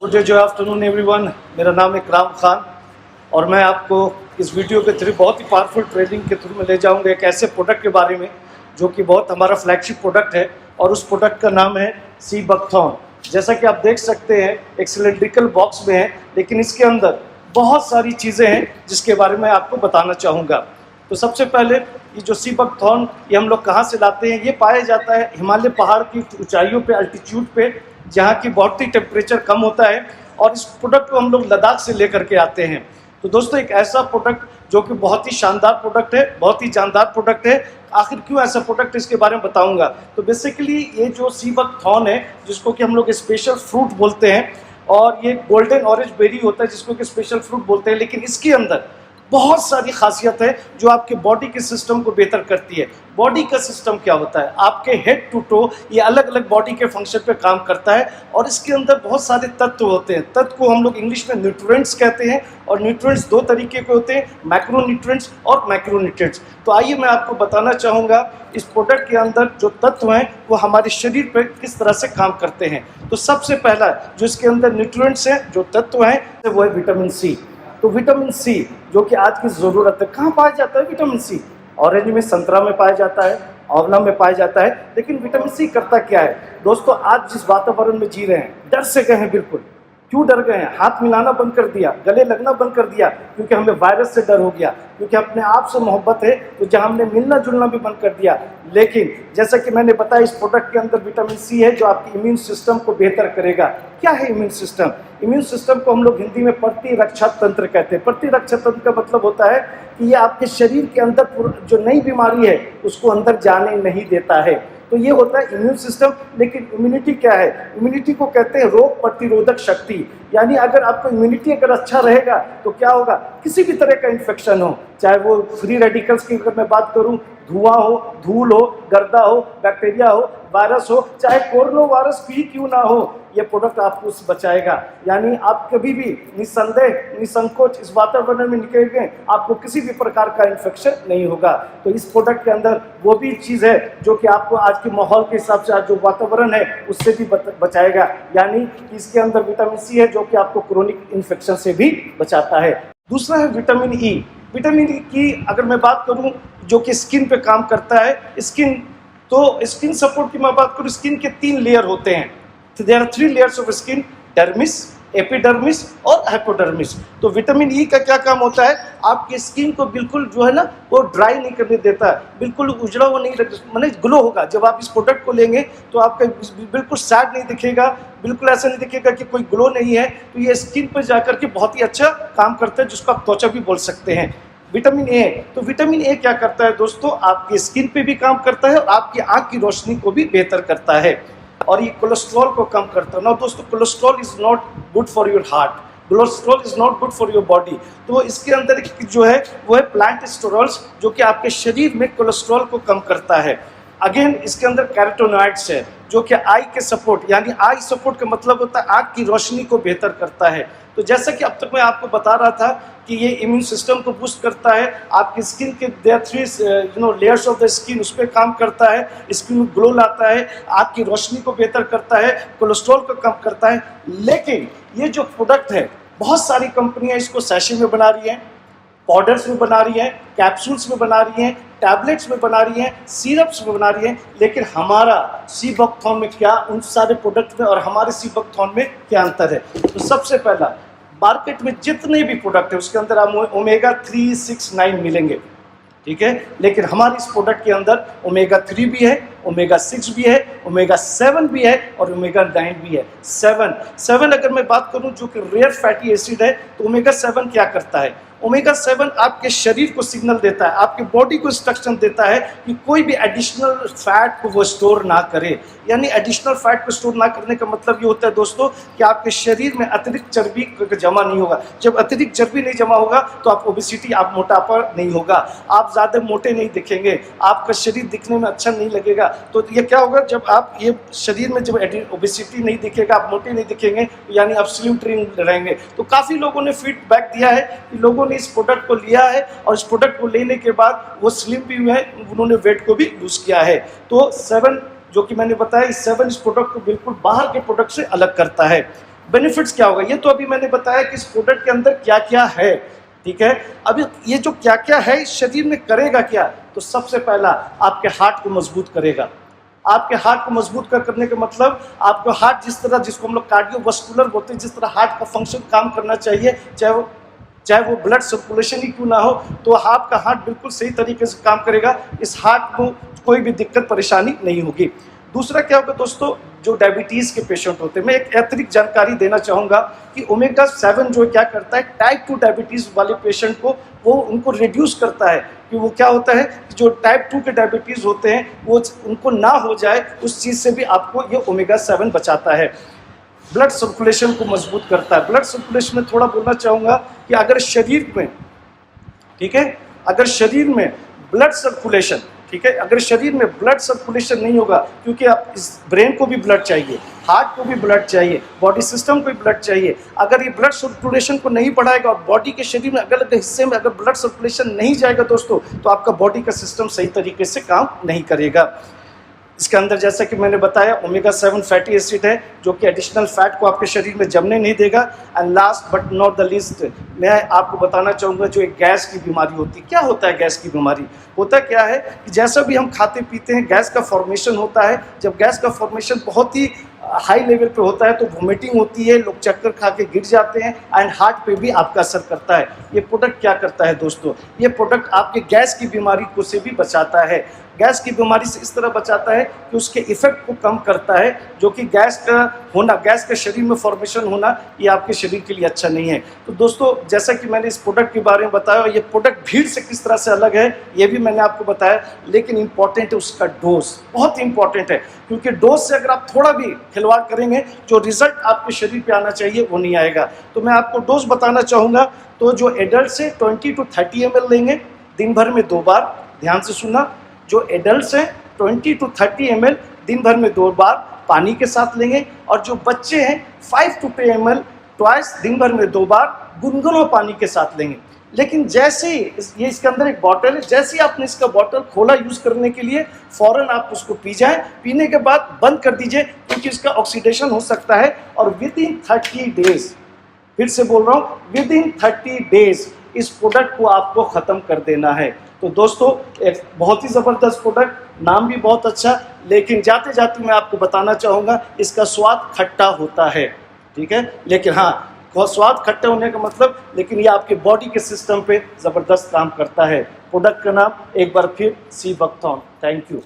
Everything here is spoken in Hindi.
Good afternoon everyone. मेरा नाम है इकराम खान और मैं आपको इस वीडियो के थ्रू बहुत ही पावरफुल ट्रेनिंग के थ्रू में ले जाऊंगा एक ऐसे प्रोडक्ट के बारे में जो कि बहुत हमारा फ्लैगशिप प्रोडक्ट है और उस प्रोडक्ट का नाम है सी बकथॉर्न। जैसा कि आप देख सकते हैं एक सिलेंड्रिकल बॉक्स में है, लेकिन इसके अंदर बहुत सारी चीज़ें हैं जिसके बारे में आपको बताना चाहूँगा। तो सबसे पहले ये जो सी बकथॉर्न ये हम लोग कहाँ से लाते हैं? ये पाया जाता है हिमालय पहाड़ की ऊंचाइयों पे, अल्टीट्यूड पे, जहाँ की बहुत ही टेम्परेचर कम होता है और इस प्रोडक्ट को हम लोग लद्दाख से लेकर के आते हैं। तो दोस्तों एक ऐसा प्रोडक्ट जो कि बहुत ही शानदार प्रोडक्ट है, बहुत ही जानदार प्रोडक्ट है। आखिर क्यों ऐसा प्रोडक्ट, इसके बारे में बताऊंगा। तो बेसिकली ये जो सी बकथॉर्न है जिसको कि हम लोग स्पेशल फ्रूट बोलते हैं और ये गोल्डन ऑरेंज बेरी होता है जिसको कि स्पेशल फ्रूट बोलते हैं, लेकिन इसके अंदर बहुत सारी खासियत है जो आपके बॉडी के सिस्टम को बेहतर करती है। बॉडी का सिस्टम क्या होता है? आपके हेड टू टो ये अलग अलग बॉडी के फंक्शन पे काम करता है और इसके अंदर बहुत सारे तत्व होते हैं। तत्व को हम लोग इंग्लिश में न्यूट्रिएंट्स कहते हैं और न्यूट्रिएंट्स दो तरीके के होते हैं, मैक्रोन्यूट्रिएंट्स और मैक्रोन्यूट्रिएंट्स। तो आइए मैं आपको बताना चाहूँगा इस प्रोडक्ट के अंदर जो तत्व हैं वो हमारे शरीर पर किस तरह से काम करते हैं। तो सबसे पहला जो इसके अंदर न्यूट्रिएंट्स हैं, जो तत्व हैं, वो है विटामिन सी। तो विटामिन सी जो कि आज की ज़रूरत है, कहाँ पाया जाता है विटामिन सी? ऑरेंज में, संतरा में पाया जाता है, आंवला में पाया जाता है। लेकिन विटामिन सी करता क्या है दोस्तों? आज जिस वातावरण में जी रहे हैं, डर से गए हैं बिल्कुल। क्यों डर गए हैं? हाथ मिलाना बंद कर दिया, गले लगना बंद कर दिया, क्योंकि हमें वायरस से डर हो गया, क्योंकि अपने आप से मोहब्बत है तो जहां हमने मिलना जुलना भी बंद कर दिया। लेकिन जैसा कि मैंने बताया इस प्रोडक्ट के अंदर विटामिन सी है जो आपकी इम्यून सिस्टम को बेहतर करेगा। क्या है इम्यून सिस्टम? इम्यून सिस्टम को हम लोग हिंदी में प्रतिरक्षा तंत्र कहते हैं। प्रतिरक्षा तंत्र का मतलब होता है कि ये आपके शरीर के अंदर जो नई बीमारी है उसको अंदर जाने नहीं देता है। तो ये होता है इम्यून सिस्टम। लेकिन इम्यूनिटी क्या है? इम्यूनिटी को कहते हैं रोग प्रतिरोधक शक्ति। यानी अगर आपको इम्यूनिटी अगर अच्छा रहेगा तो क्या होगा? किसी भी तरह का इन्फेक्शन हो, चाहे वो फ्री रेडिकल्स की अगर मैं बात करूं, धुआं हो, धूल हो, गर्दा हो, बैक्टीरिया हो, वायरस हो, चाहे कोरोना वायरस भी क्यों ना हो, ये प्रोडक्ट आपको उससे बचाएगा। यानी आप कभी भी निसंदेह निसंकोच इस वातावरण में निकलेंगे, आपको किसी भी प्रकार का इन्फेक्शन नहीं होगा। तो इस प्रोडक्ट के अंदर वो भी चीज़ है जो कि आपको आज के माहौल के हिसाब से, आज जो वातावरण है उससे भी बचाएगा। यानी इसके अंदर विटामिन सी है जो कि आपको क्रोनिक इन्फेक्शन से भी बचाता है। दूसरा है विटामिन ई। विटामिन ई की अगर मैं बात करूं जो कि स्किन पे काम करता है, स्किन सपोर्ट की मैं बात करूं, स्किन के 3 लेयर होते हैं। There are 3 layers of skin, dermis, epidermis और हाइपोडर्मिस। तो विटामिन ई का क्या काम होता है? आपकी स्किन को बिल्कुल जो है ना वो ड्राई नहीं करने देता है, बिल्कुल उजड़ा वो नहीं, माने ग्लो होगा। जब आप इस प्रोडक्ट को लेंगे तो आपका बिल्कुल सैड नहीं दिखेगा, बिल्कुल ऐसा नहीं दिखेगा कि कोई ग्लो नहीं है। तो ये स्किन पर जाकर के बहुत ही अच्छा काम करता है, जिसको आप त्वचा भी बोल सकते हैं। विटामिन ए, तो विटामिन ए क्या करता है दोस्तों? आपकी स्किन पे भी काम करता है और आपकी आँख की रोशनी को भी बेहतर करता है और ये कोलेस्ट्रॉल को कम करता है ना दोस्तों। Cholesterol is not good for your heart, cholesterol is not good for your body. तो इसके अंदर जो है वो है प्लांट स्टेरॉल्स जो कि आपके शरीर में कोलेस्ट्रॉल को कम करता है। अगेन इसके अंदर कैरोटीनॉइड्स है जो कि आई के सपोर्ट, यानी आई सपोर्ट का मतलब होता है आँख की रोशनी को बेहतर करता है। तो जैसा कि अब तक मैं आपको बता रहा था कि ये इम्यून सिस्टम को बूस्ट करता है, आपकी स्किन के there 3 layers of the skin उस पर काम करता है, स्किन में ग्लो लाता है, आँख की रोशनी को बेहतर करता है, कोलेस्ट्रॉल को कम करता है। लेकिन ये जो प्रोडक्ट है बहुत सारी कंपनियां इसको सैशे में बना रही हैं, पाउडर्स में बना रही हैं, कैप्सूल्स में बना रही हैं, टैबलेट्स में बना रही हैं, सिरप्स में बना रही हैं। लेकिन हमारा सी बकथॉर्न में क्या, उन सारे प्रोडक्ट में और हमारे सी बकथॉर्न में क्या अंतर है? तो सबसे पहला, मार्केट में जितने भी प्रोडक्ट है उसके अंदर आप ओमेगा 3, 6, 9 मिलेंगे, ठीक है। लेकिन हमारे इस प्रोडक्ट के अंदर ओमेगा 3 भी है, ओमेगा 6 भी है, ओमेगा 7 भी है और ओमेगा 9 भी है। 7 अगर मैं बात करूं जो कि रेयर फैटी एसिड है, तो ओमेगा 7 क्या करता है? ओमेगा 7 आपके शरीर को सिग्नल देता है, आपके बॉडी को इंस्ट्रक्शन देता है कि कोई भी एडिशनल फैट को वो स्टोर ना करे। यानी एडिशनल फैट को स्टोर ना करने का मतलब ये होता है दोस्तों कि आपके शरीर में अतिरिक्त चर्बी जमा नहीं होगा। जब अतिरिक्त चर्बी नहीं जमा होगा तो आप ओबेसिटी, आप मोटापा नहीं होगा, आप ज़्यादा मोटे नहीं दिखेंगे, आपका शरीर दिखने में अच्छा नहीं लगेगा। तो ये क्या होगा? जब आप ये शरीर में जब ओबेसिटी नहीं दिखेगा, आप मोटे नहीं दिखेंगे, यानी आप स्लिम ट्रिम रहेंगे। तो काफ़ी लोगों ने फीडबैक दिया है कि लोगों ने इस प्रोडक्ट को लिया है और इस प्रोडक्ट को लेने के बाद वो स्लिम भी हुए हैं, उन्होंने वेट को भी लूज किया है। तो 7 जो कि मैंने बताया, इस 7 इस प्रोडक्ट को बिल्कुल बाहर के प्रोडक्ट से अलग करता है। बेनिफिट्स क्या होगा ये तो अभी मैंने बताया कि इस प्रोडक्ट के अंदर क्या क्या है, ठीक है। अभी ये जो क्या क्या है इस शरीर में करेगा क्या, तो सबसे पहला आपके हार्ट को मजबूत करेगा। आपके हार्ट को मजबूत करने का मतलब आपको हार्ट जिस तरह, जिसको हम लोग कार्डियोवास्कुलर बोलते हैं, जिस तरह हार्ट का फंक्शन काम करना चाहिए, चाहे वो ब्लड सर्कुलेशन ही क्यों ना हो, तो आपका हार्ट बिल्कुल सही तरीके से काम करेगा। इस हार्ट को कोई भी दिक्कत परेशानी नहीं होगी। दूसरा क्या होगा दोस्तों, जो डायबिटीज़ के पेशेंट होते हैं, मैं एक अतिरिक्त जानकारी देना चाहूँगा कि ओमेगा 7 जो क्या करता है, टाइप 2 डायबिटीज़ वाले पेशेंट को वो उनको रिड्यूस करता है। कि वो क्या होता है कि जो टाइप 2 के डायबिटीज़ होते हैं वो उनको ना हो जाए, उस चीज़ से भी आपको ये ओमेगा 7 बचाता है। ब्लड सर्कुलेशन को मजबूत करता है। ब्लड सर्कुलेशन में थोड़ा बोलना चाहूँगा कि अगर शरीर में, ठीक है, अगर शरीर में ब्लड सर्कुलेशन, ठीक है, अगर शरीर में ब्लड सर्कुलेशन नहीं होगा, क्योंकि आप इस ब्रेन को भी ब्लड चाहिए, हार्ट को भी ब्लड चाहिए, बॉडी सिस्टम को भी ब्लड चाहिए। अगर ये ब्लड सर्कुलेशन को नहीं बढ़ाएगा और बॉडी के शरीर में अलग अलग हिस्से में अगर ब्लड सर्कुलेशन नहीं जाएगा दोस्तों, तो आपका बॉडी का सिस्टम सही तरीके से काम नहीं करेगा। इसके अंदर जैसा कि मैंने बताया ओमेगा 7 फैटी एसिड है, जो कि एडिशनल फैट को आपके शरीर में जमने नहीं देगा। And last but not the least, मैं आपको बताना चाहूँगा जो एक गैस की बीमारी होती है। क्या होता है गैस की बीमारी? होता क्या है कि जैसा भी हम खाते पीते हैं गैस का फॉर्मेशन होता है। जब गैस का फॉर्मेशन बहुत ही हाई लेवल पे होता है तो वोमिटिंग होती है, लोग चक्कर खा के गिर जाते हैं एंड हार्ट पे भी आपका असर करता है। ये प्रोडक्ट क्या करता है दोस्तों, ये प्रोडक्ट आपके गैस की बीमारी को से भी बचाता है। गैस की बीमारी से इस तरह बचाता है कि उसके इफेक्ट को कम करता है, जो कि गैस का होना, गैस का शरीर में फॉर्मेशन होना, ये आपके शरीर के लिए अच्छा नहीं है। तो दोस्तों जैसा कि मैंने इस प्रोडक्ट के बारे में बताया, ये प्रोडक्ट भीड़ से किस तरह से अलग है ये भी मैंने आपको बताया, लेकिन इंपॉर्टेंट है उसका डोज, बहुत इंपॉर्टेंट है। क्योंकि डोज से अगर आप थोड़ा भी खिलवाड़ करेंगे, जो रिजल्ट आपके शरीर पे आना चाहिए वो नहीं आएगा। तो मैं आपको डोज बताना चाहूँगा। तो जो एडल्ट से 20 to 30 ml लेंगे दिन भर में 2 बार, ध्यान से सुनना, जो एडल्ट हैं 20 to 30 ml दिन भर में 2 बार पानी के साथ लेंगे, और जो बच्चे हैं 5 to 10 ml ट्वाइस दिन भर में 2 बार गुनगुना पानी के साथ लेंगे। लेकिन जैसे ही ये इसके अंदर एक बॉटल है, जैसे ही आपने इसका बॉटल खोला यूज़ करने के लिए, फ़ौरन आप उसको पी जाएं। पीने के बाद बंद कर दीजिए, क्योंकि इसका ऑक्सीडेशन हो सकता है। और विदिन 30 डेज, फिर से बोल रहा हूँ, विदिन 30 डेज इस प्रोडक्ट को आपको ख़त्म कर देना है। तो दोस्तों एक बहुत ही ज़बरदस्त प्रोडक्ट, नाम भी बहुत अच्छा, लेकिन जाते जाते मैं आपको बताना चाहूँगा इसका स्वाद खट्टा होता है, ठीक है। लेकिन हाँ, स्वाद खट्टे होने का मतलब, लेकिन ये आपके बॉडी के सिस्टम पे ज़बरदस्त काम करता है। प्रोडक्ट का नाम एक बार फिर सी बकथॉर्न। Thank you.